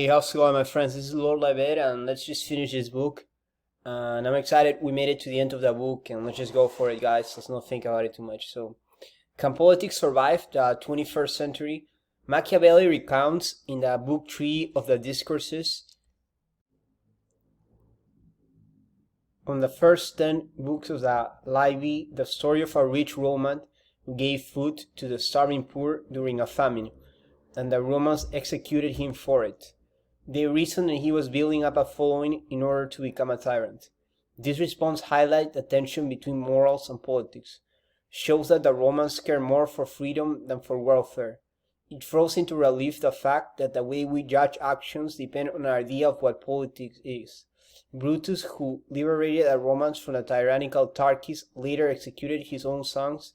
Hey, how's it going, my friends? This is Lord Libet, and let's just finish this book. And I'm excited we made it to the end of the book, and let's just go for it, guys. Let's not think about it too much. So, can politics survive the 21st century? Machiavelli recounts in the book 3 of the Discourses, on the first 10 books of the Livy, the story of a rich Roman who gave food to the starving poor during a famine, and the Romans executed him for it. They reasoned that he was building up a following in order to become a tyrant. This response highlights the tension between morals and politics, shows that the Romans care more for freedom than for welfare. It throws into relief the fact that the way we judge actions depend on our idea of what politics is. Brutus, who liberated the Romans from the tyrannical Tarquis, later executed his own sons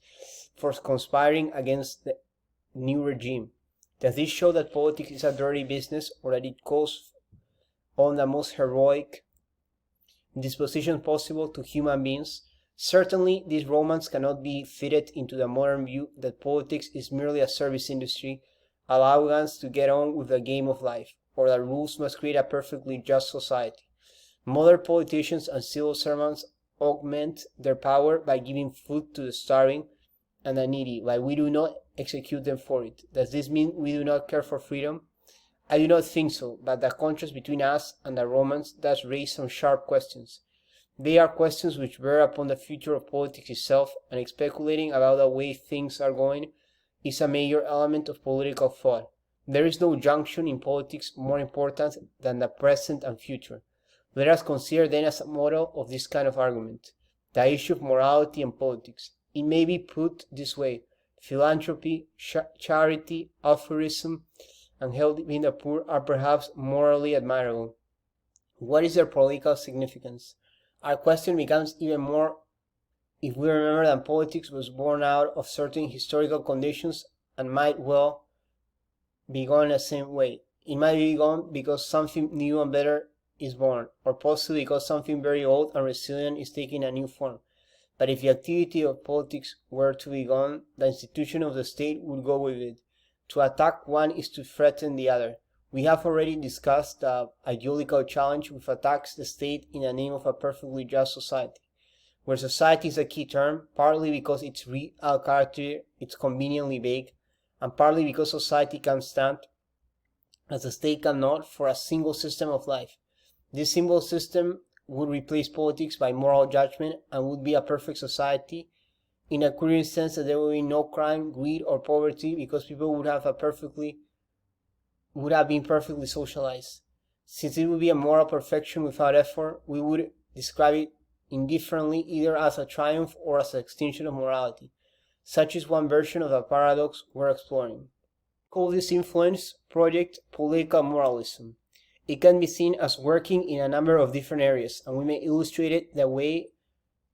for conspiring against the new regime. Does this show that politics is a dirty business, or that it calls on the most heroic disposition possible to human beings? Certainly, these Romans cannot be fitted into the modern view that politics is merely a service industry, allowing us to get on with the game of life, or that rules must create a perfectly just society. Modern politicians and civil servants augment their power by giving food to the starving and the needy, but we do not execute them for it. Does this mean we do not care for freedom? I do not think so, but the contrast between us and the Romans does raise some sharp questions. They are questions which bear upon the future of politics itself, and speculating about the way things are going is a major element of political thought. There is no junction in politics more important than the present and future. Let us consider then as a model of this kind of argument the issue of morality and politics. It may be put this way: philanthropy, charity, altruism, and helping the poor are perhaps morally admirable. What is their political significance? Our question becomes even more if we remember that politics was born out of certain historical conditions and might well be gone the same way. It might be gone because something new and better is born, or possibly because something very old and resilient is taking a new form. But if the activity of politics were to be gone, the institution of the state would go with it. To attack one is to threaten the other. We have already discussed the ideological challenge which attacks the state in the name of a perfectly just society, where society is a key term, partly because its real character is conveniently vague, and partly because society can stand, as the state cannot, for a single system of life. This single system would replace politics by moral judgment and would be a perfect society, in a curious sense that there would be no crime, greed, or poverty, because people would have been perfectly socialized. Since it would be a moral perfection without effort, we would describe it indifferently either as a triumph or as an extinction of morality. Such is one version of the paradox we're exploring. Call this influence project political moralism. It can be seen as working in a number of different areas, and we may illustrate it the way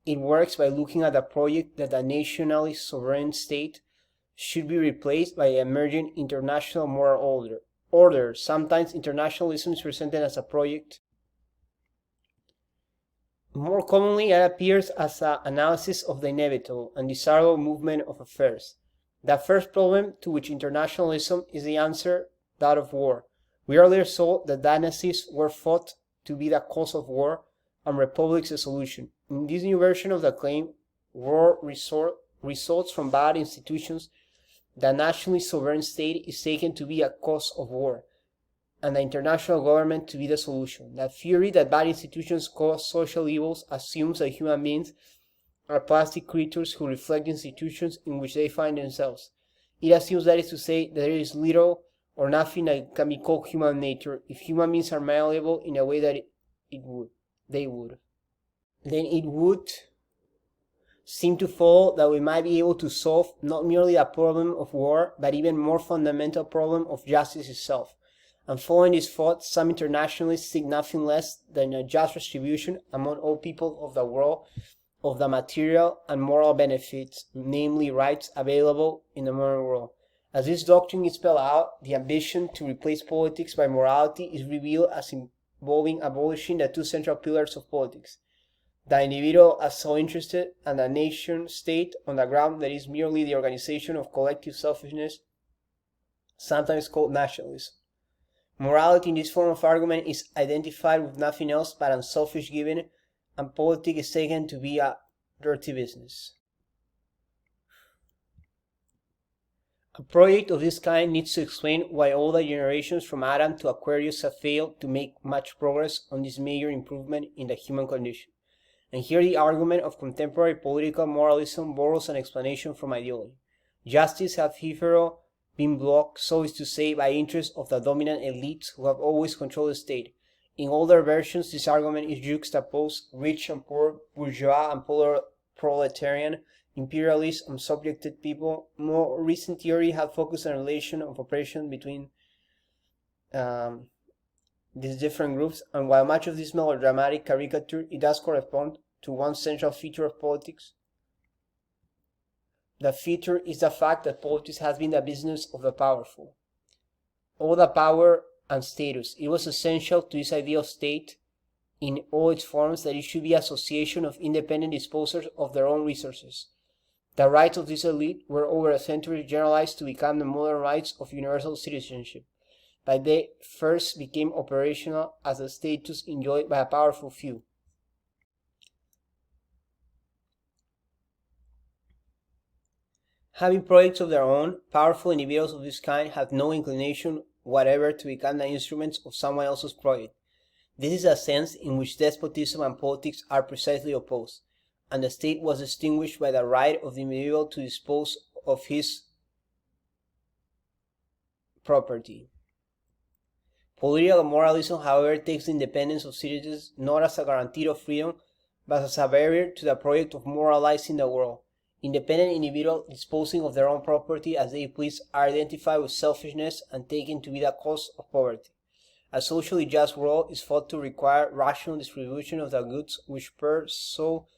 it works by looking at the project that a nationally sovereign state should be replaced by an emerging international moral order. Sometimes internationalism is presented as a project. More commonly, it appears as an analysis of the inevitable and desirable movement of affairs. The first problem to which internationalism is the answer, that of war. We earlier saw that dynasties were thought to be the cause of war and republics the solution. In this new version of the claim, war results from bad institutions. The nationally sovereign state is taken to be a cause of war, and the international government to be the solution. The theory that bad institutions cause social evils assumes that human beings are plastic creatures who reflect the institutions in which they find themselves. It assumes, that is to say, that there is little or nothing that can be called human nature if human beings are malleable in a way that they would. Then it would seem to follow that we might be able to solve not merely the problem of war, but even more fundamental problem of justice itself. And following this thought, some internationalists seek nothing less than a just distribution among all people of the world of the material and moral benefits, namely rights, available in the modern world. As this doctrine is spelled out, the ambition to replace politics by morality is revealed as involving abolishing the two central pillars of politics: the individual as self-interested, and the nation-state on the ground that is merely the organization of collective selfishness, sometimes called nationalism. Morality in this form of argument is identified with nothing else but unselfish giving, and politics is taken to be a dirty business. A project of this kind needs to explain why all the generations from Adam to Aquarius have failed to make much progress on this major improvement in the human condition. And here the argument of contemporary political moralism borrows an explanation from ideology. Justice has hitherto been blocked, so is to say, by interests of the dominant elites who have always controlled the state. In older versions, this argument is juxtaposed: rich and poor, bourgeois and proletarian, imperialist and subjected people. More recent theory have focused on the relation of oppression between these different groups, and while much of this melodramatic caricature, it does correspond to one central feature of politics. The feature is the fact that politics has been the business of the powerful. All the power and status. It was essential to this idea of state in all its forms that it should be an association of independent disposers of their own resources. The rights of this elite were over a century generalized to become the modern rights of universal citizenship, but they first became operational as a status enjoyed by a powerful few. Having projects of their own, powerful individuals of this kind have no inclination whatever to become the instruments of someone else's project. This is a sense in which despotism and politics are precisely opposed, and the state was distinguished by the right of the individual to dispose of his property. Political moralism, however, takes the independence of citizens not as a guarantee of freedom, but as a barrier to the project of moralizing the world. Independent individuals disposing of their own property as they please are identified with selfishness and taken to be the cause of poverty. A socially just world is thought to require rational distribution of the goods which pour so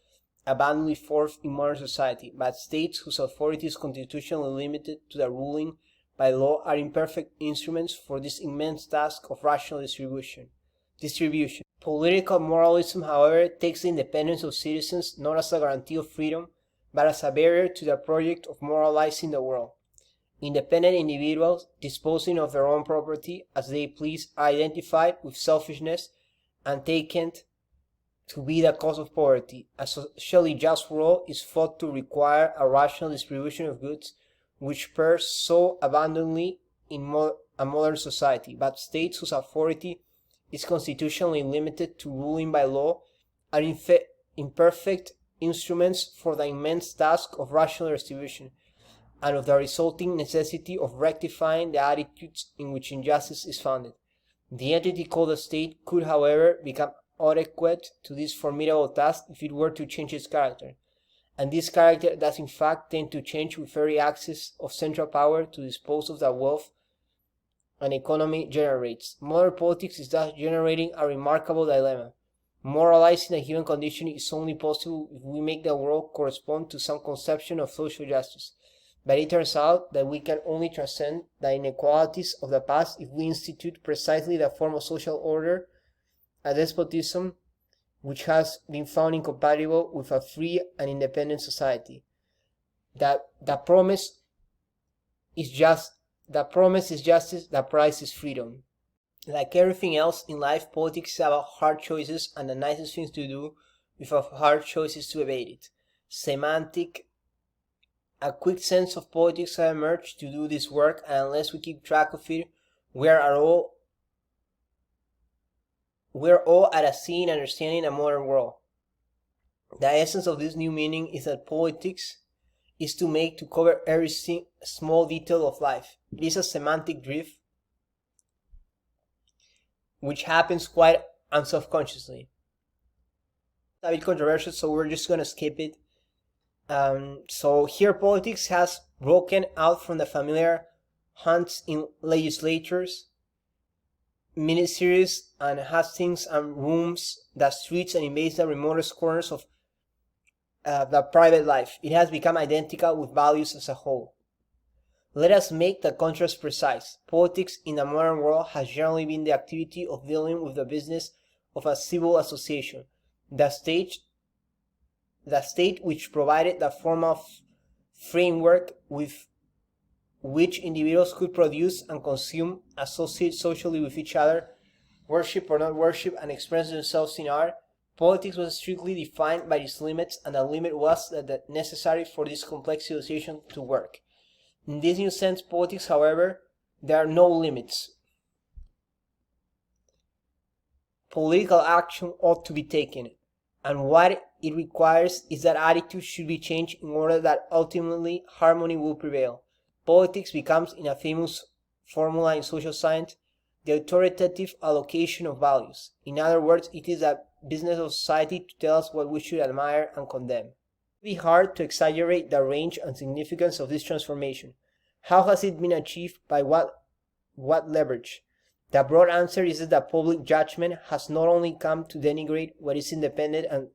abundantly forth in modern society, but states whose authority is constitutionally limited to the ruling by law are imperfect instruments for this immense task of rational distribution. Political moralism, however, takes the independence of citizens not as a guarantee of freedom, but as a barrier to the project of moralizing the world. Independent individuals disposing of their own property as they please are identified with selfishness and taken to be the cause of poverty. A socially just world is thought to require a rational distribution of goods which pour so abundantly in a modern society, but states whose authority is constitutionally limited to ruling by law are imperfect instruments for the immense task of rational distribution, and of the resulting necessity of rectifying the attitudes in which injustice is founded. The entity called the state could, however, become adequate to this formidable task if it were to change its character, and this character does in fact tend to change with every access of central power to dispose of the wealth an economy generates. Modern politics is thus generating a remarkable dilemma. Moralizing the human condition is only possible if we make the world correspond to some conception of social justice. But it turns out that we can only transcend the inequalities of the past if we institute precisely the form of social order, a despotism which has been found incompatible with a free and independent society. The promise is justice, the price is freedom. Like everything else in life, politics is about hard choices, and the nicest things to do with a hard choice is to evade it. A quick sense of politics has emerged to do this work, and unless we keep track of it, we're all at a sea in understanding a modern world. The essence of this new meaning is that politics is to cover every small detail of life. It is a semantic drift which happens quite unselfconsciously. It's a bit controversial, so we're just going to skip it. So here politics has broken out from the familiar hunts in legislatures, miniseries, and hustings and rooms, the streets, and invades the remotest corners of the private life. It has become identical with values as a whole. Let us make the contrast precise. Politics in the modern world has generally been the activity of dealing with the business of a civil association. The state which provided the formal framework which individuals could produce and consume, associate socially with each other, worship or not worship, and express themselves in art, politics was strictly defined by its limits, and the limit was that necessary for this complex civilization to work. In this new sense, politics, however, there are no limits. Political action ought to be taken, and what it requires is that attitude should be changed in order that ultimately harmony will prevail. Politics becomes, in a famous formula in social science, the authoritative allocation of values. In other words, it is a business of society to tell us what we should admire and condemn. It would be hard to exaggerate the range and significance of this transformation. How has it been achieved? By what leverage? The broad answer is that the public judgment has not only come to denigrate what is independent and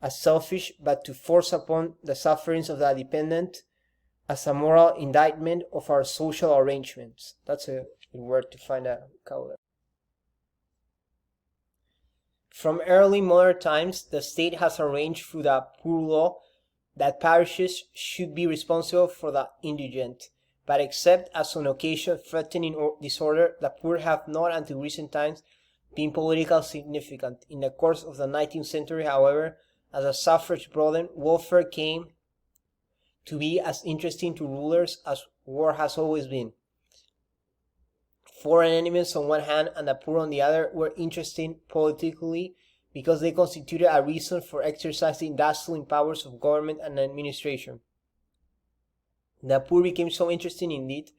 as selfish, but to force upon the sufferings of the dependent as a moral indictment of our social arrangements. That's a good word to find a vocabulary. From early modern times, the state has arranged through the poor law that parishes should be responsible for the indigent. But except as on occasion threatening disorder, the poor have not until recent times been politically significant. In the course of the 19th century, however, as the suffrage broadened, welfare came to be as interesting to rulers as war has always been. Foreign enemies on one hand and the poor on the other were interesting politically because they constituted a reason for exercising dazzling powers of government and administration. The poor became so interesting indeed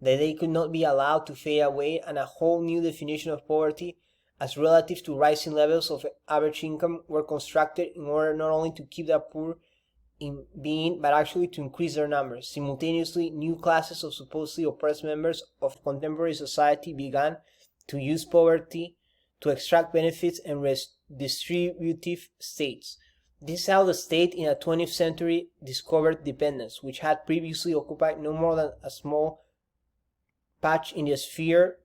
that they could not be allowed to fade away, and a whole new definition of poverty as relative to rising levels of average income were constructed in order not only to keep the poor in being, but actually to increase their numbers. Simultaneously, new classes of supposedly oppressed members of contemporary society began to use poverty to extract benefits and redistributive states. This is how the state in the 20th century discovered dependence, which had previously occupied no more than a small patch in the sphere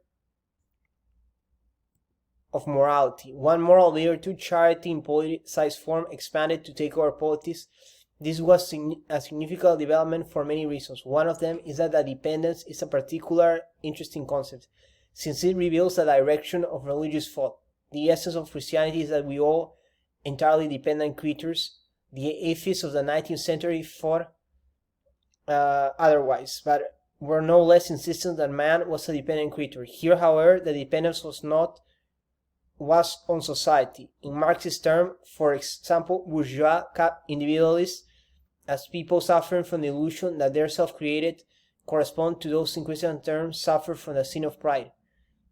of morality. One moral virtue, charity in politicized form, expanded to take over politics. This was a significant development for many reasons. One of them is that the dependence is a particular interesting concept, since it reveals the direction of religious thought. The essence of Christianity is that we all entirely dependent creatures. The atheists of the 19th century thought otherwise, but were no less insistent that man was a dependent creature. Here, however, the dependence was on society. In Marxist terms, for example, bourgeois individualists, as people suffering from the illusion that their self-created correspond to those in Christian terms suffer from the sin of pride.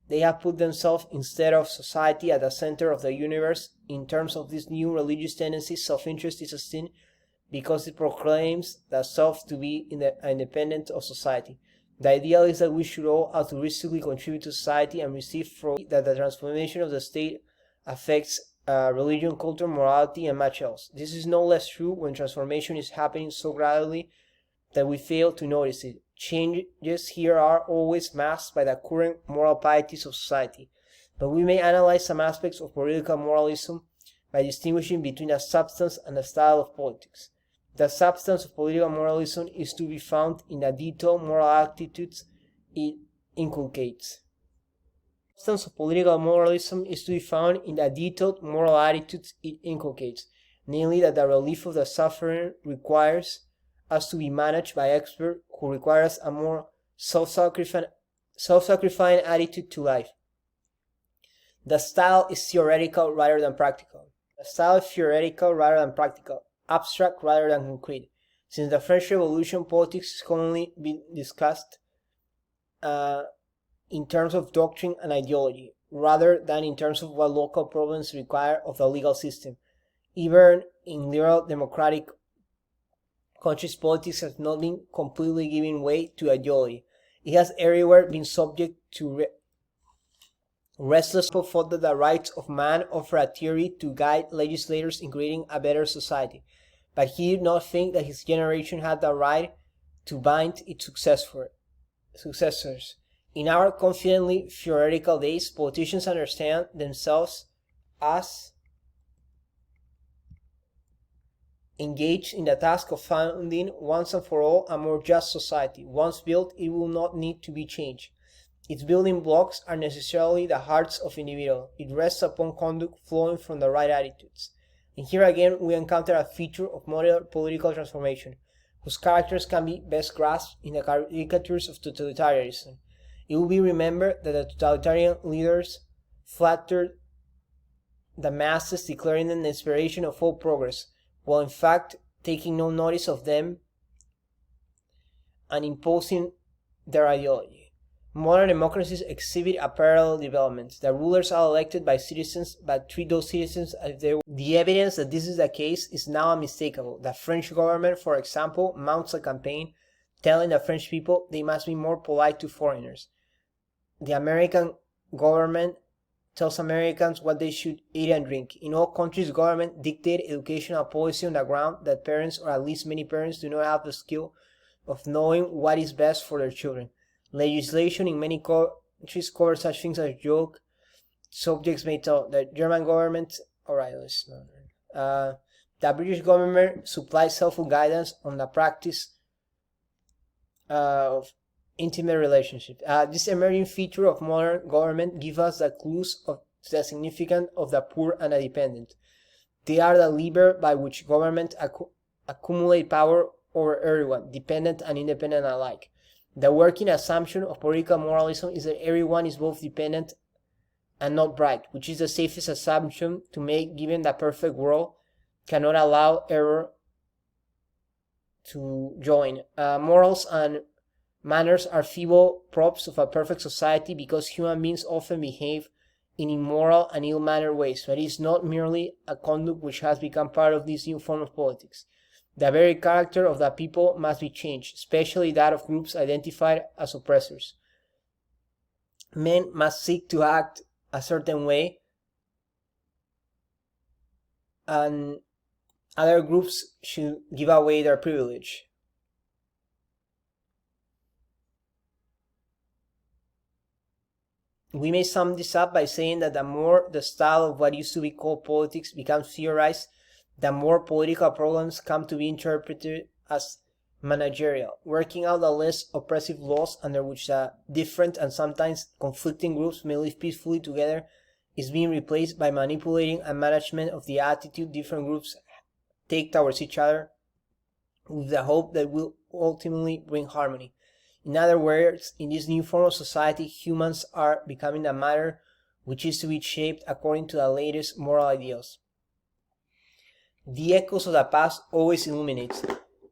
They have put themselves instead of society at the center of the universe. In terms of this new religious tendency, self-interest is a sin because it proclaims the self to be independent of society. The ideal is that we should all altruistically contribute to society and receive from it that the transformation of the state affects religion, culture, morality, and much else. This is no less true when transformation is happening so gradually that we fail to notice it. Changes here are always masked by the current moral pieties of society, but we may analyze some aspects of political moralism by distinguishing between the substance and the style of politics. The substance of political moralism is to be found in the detailed moral attitudes it inculcates. The substance of political moralism is to be found in the detailed moral attitudes it inculcates, namely that the relief of the suffering requires us to be managed by experts who require us a more self-sacrificing attitude to life. The style is theoretical rather than practical. Abstract rather than concrete. Since the French Revolution, politics has commonly been discussed in terms of doctrine and ideology, rather than in terms of what local problems require of the legal system. Even in liberal democratic countries, politics has not been completely giving way to ideology. It has everywhere been subject to restless people thought that the rights of man offer a theory to guide legislators in creating a better society, but he did not think that his generation had the right to bind its successors. In our confidently theoretical days, politicians understand themselves as engaged in the task of founding once and for all a more just society. Once built, it will not need to be changed. Its building blocks are necessarily the hearts of individuals. It rests upon conduct flowing from the right attitudes. And here again we encounter a feature of modern political transformation, whose characters can be best grasped in the caricatures of totalitarianism. It will be remembered that the totalitarian leaders flattered the masses, declaring them the inspiration of all progress, while in fact taking no notice of them and imposing their ideology. Modern democracies exhibit a parallel development. The rulers are elected by citizens, but treat those citizens as if they were. The evidence that this is the case is now unmistakable. The French government, for example, mounts a campaign telling the French people they must be more polite to foreigners. The American government tells Americans what they should eat and drink. In all countries, government dictate educational policy on the ground that parents, or at least many parents, do not have the skill of knowing what is best for their children. Legislation in many countries covers such things as joke subjects may tell. The German government, the British government supplies helpful guidance on the practice of intimate relationship. This emerging feature of modern government gives us the clues of the significance of the poor and the dependent. They are the lever by which government accumulate power over everyone, dependent and independent alike. The working assumption of political moralism is that everyone is both dependent and not bright, which is the safest assumption to make given the perfect world cannot allow error to join. Morals and manners are feeble props of a perfect society because human beings often behave in immoral and ill-mannered ways, but it is not merely a conduct which has become part of this new form of politics. The very character of the people must be changed, especially that of groups identified as oppressors. Men must seek to act a certain way, and other groups should give away their privilege. We may sum this up by saying that the more the style of what used to be called politics becomes theorized, the more political problems come to be interpreted as managerial, working out the less oppressive laws under which the different and sometimes conflicting groups may live peacefully together is being replaced by manipulating and management of the attitude different groups take towards each other with the hope that will ultimately bring harmony. In other words, in this new form of society, humans are becoming a matter which is to be shaped according to the latest moral ideals. The echoes of the past always illuminates.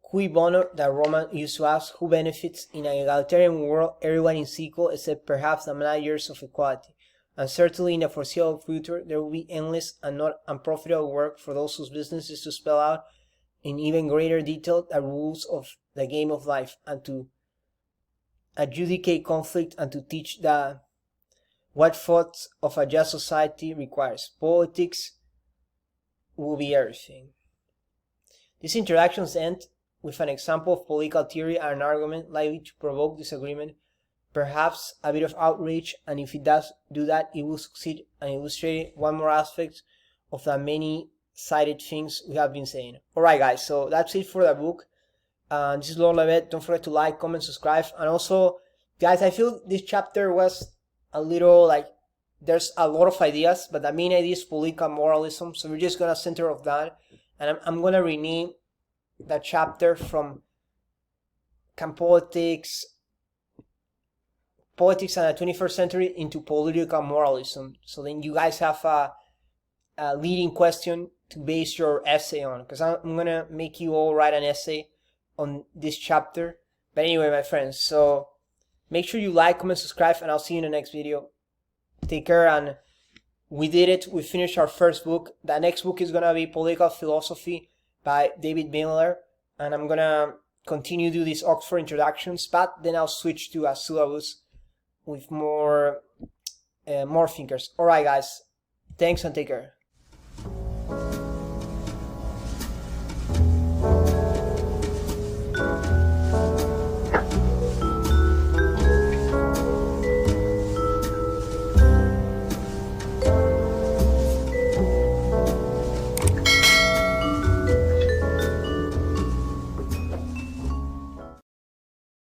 Cui bono, the Roman used to ask, who benefits? In an egalitarian world, everyone is equal except perhaps the managers of equality. And certainly in the foreseeable future, there will be endless and not unprofitable work for those whose business is to spell out in even greater detail the rules of the game of life, and to adjudicate conflict, and to teach what thoughts of a just society requires. Politics will be everything. These introductions end with an example of political theory and an argument likely to provoke disagreement, perhaps a bit of outrage, and if it does do that, it will succeed in illustrating one more aspect of the many-sided things we have been saying. Alright guys, so that's it for the book. This is Lord Levet. Don't forget to like, comment, subscribe, and also, guys, I feel this chapter was a little like, there's a lot of ideas, but the main idea is political moralism, so we're just gonna center of that, and I'm gonna rename the chapter from Can Politics and the 21st Century into Political Moralism. So then you guys have a leading question to base your essay on, because I'm gonna make you all write an essay on this chapter. But anyway, my friends, so make sure you like, comment, subscribe, and I'll see you in the next video. Take care, and we did it. We finished our first book. The next book is gonna be Political Philosophy by David Miller, and I'm gonna continue to do these Oxford introductions, but then I'll switch to a syllabus with more thinkers. Alright guys, thanks and take care.